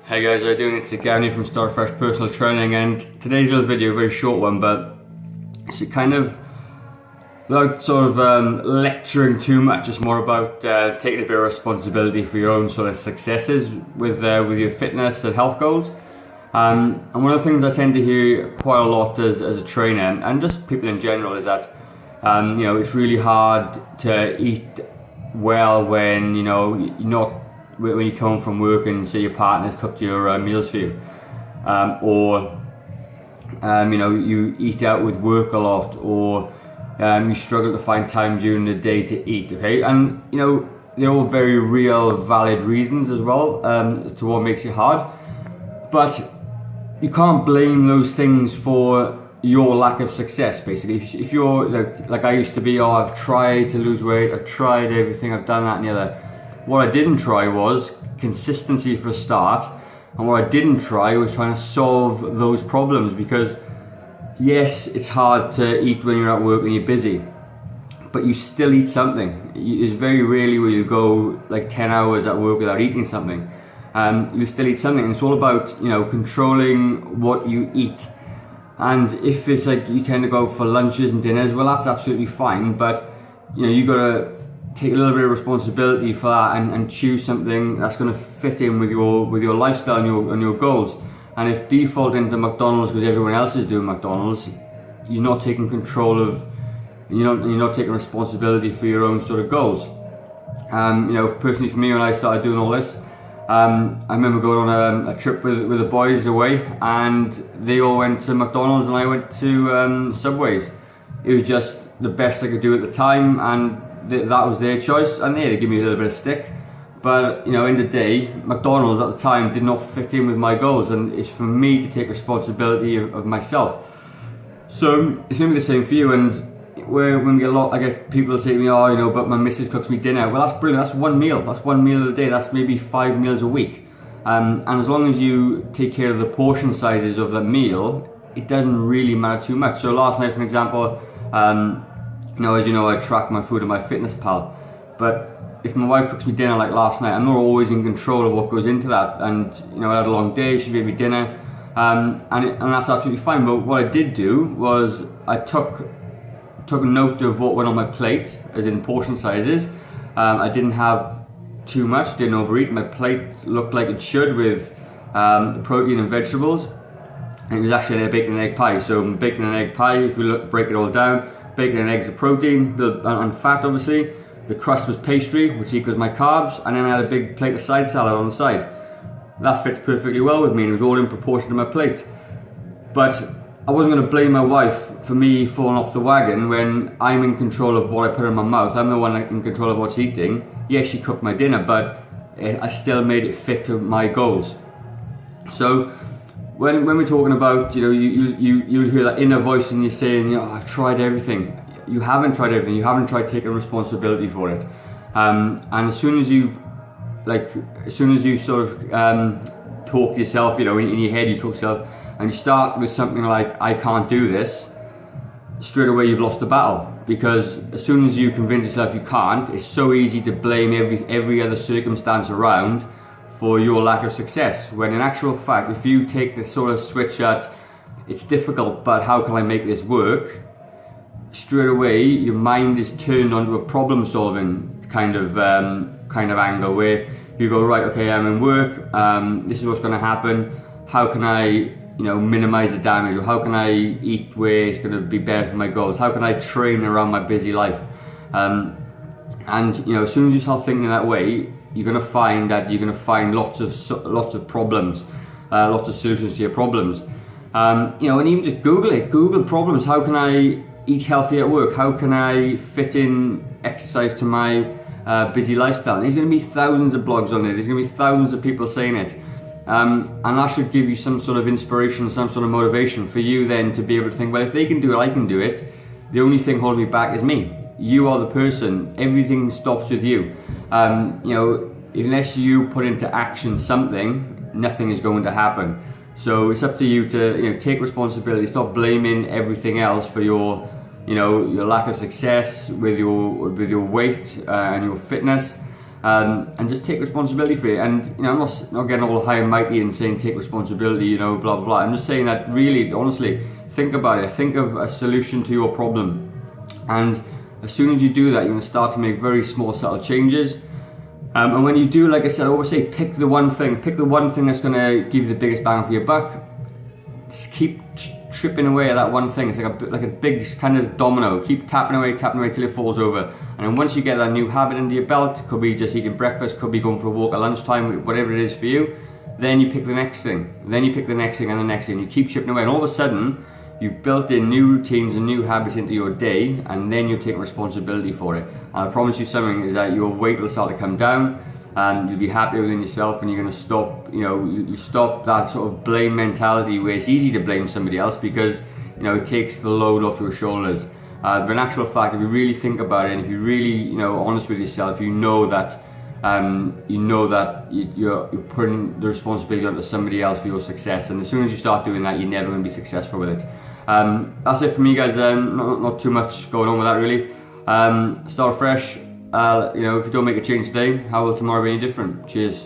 Hey guys, how are you doing? It's Gavin from Start Fresh Personal Training, and today's little video, a very short one, but it's kind of without sort of lecturing too much. It's more about taking a bit of responsibility for your own sort of successes with your fitness and health goals. And one of the things I tend to hear quite a lot as a trainer and just people in general is that it's really hard to eat well when you're not. When you come home from work and say your partner's cooked your meals for you, or you eat out with work a lot, or you struggle to find time during the day to eat. Okay, and they're all very real, valid reasons as well to what makes it hard. But you can't blame those things for your lack of success. Basically, if you're like I used to be, I've tried to lose weight, I've tried everything, I've done that and the other. What I didn't try was consistency for a start, and what I didn't try was trying to solve those problems, because yes, it's hard to eat when you're at work and you're busy, but you still eat something. It's very rarely where you go like 10 hours at work without eating something. You still eat something, and it's all about controlling what you eat. And if it's like you tend to go for lunches and dinners, well, that's absolutely fine, but you gotta take a little bit of responsibility for that and choose something that's going to fit in with your lifestyle and your goals. And if defaulting to McDonald's because everyone else is doing McDonald's, you're not taking control of, you're not taking responsibility for your own sort of goals. Personally for me, when I started doing all this, I remember going on a trip with the boys away, and they all went to McDonald's and I went to Subways. It was just the best I could do at the time, and that was their choice, and they give me a little bit of stick. But in the day, McDonald's at the time did not fit in with my goals, and it's for me to take responsibility of myself. So it's going to be the same for you. And when we get I get people say to me, but my missus cooks me dinner. Well, that's brilliant. That's one meal. That's one meal a day. That's maybe 5 meals a week. And as long as you take care of the portion sizes of the meal, it doesn't really matter too much. So last night, for example, as you know, I track my food on my MyFitnessPal, but if my wife cooks me dinner like last night, I'm not always in control of what goes into that. And I had a long day, she made me dinner, and that's absolutely fine. But what I did do was I took a note of what went on my plate, as in portion sizes. I didn't have too much, didn't overeat. My plate looked like it should, with protein and vegetables. And it was actually a bacon and egg pie. So bacon and egg pie, if you break it all down, bacon and eggs are protein and fat, obviously. The crust was pastry, which equals my carbs, and then I had a big plate of side salad on the side. That fits perfectly well with me, and it was all in proportion to my plate. But I wasn't going to blame my wife for me falling off the wagon when I'm in control of what I put in my mouth. I'm the one in control of what's eating. Yes, she cooked my dinner, but I still made it fit to my goals. So when we're talking about, you'll hear that inner voice and you're saying, I've tried everything. You haven't tried everything. You haven't tried taking responsibility for it. And as soon as you sort of talk to yourself, in your head, you talk to yourself, and you start with something like, I can't do this, straight away you've lost the battle. Because as soon as you convince yourself you can't, it's so easy to blame every other circumstance around for your lack of success, when in actual fact, if you take this sort of switch at, it's difficult, but how can I make this work, straight away your mind is turned onto a problem solving kind of angle, where you go, right, okay, I'm in work, this is what's going to happen, how can I minimize the damage, or how can I eat where it's going to be better for my goals, how can I train around my busy life. And as soon as you start thinking that way, you're going to find that you're going to find lots of problems, lots of solutions to your problems. And even just Google it. Google problems. How can I eat healthy at work? How can I fit in exercise to my busy lifestyle? There's going to be thousands of blogs on it. There's going to be thousands of people saying it. And that should give you some sort of inspiration, some sort of motivation for you then to be able to think, well, if they can do it, I can do it. The only thing holding me back is me. You are the person. Everything stops with you. Unless you put into action something, nothing is going to happen. So it's up to you to take responsibility. Stop blaming everything else for your your lack of success with your weight and your fitness. and just take responsibility for it. And you know, I'm not getting all high and mighty and saying take responsibility, you know, blah blah blah. I'm just saying that really, honestly, think about it. Think of a solution to your problem, and as soon as you do that, you're going to start to make very small, subtle changes. And when you do, like I said, I always say, pick the one thing that's going to give you the biggest bang for your buck. Just keep chipping away at that one thing. It's like a big kind of domino. Keep tapping away till it falls over. And then once you get that new habit under your belt, could be just eating breakfast, could be going for a walk at lunchtime, whatever it is for you, then you pick the next thing. Then you pick the next thing and the next thing. You keep chipping away, and all of a sudden, you've built in new routines and new habits into your day, and then you're taking responsibility for it. And I promise you something, is that your weight will start to come down, and you'll be happier within yourself, and you're going to stop, you know, you stop that sort of blame mentality where it's easy to blame somebody else because, you know, it takes the load off your shoulders. But in actual fact, if you really think about it, and if you really, you know, honest with yourself, you know that you're putting the responsibility onto somebody else for your success, and as soon as you start doing that, you're never going to be successful with it. That's it for me, guys. Not too much going on with that really. Start fresh. You know, if you don't make a change today, how will tomorrow be any different? Cheers.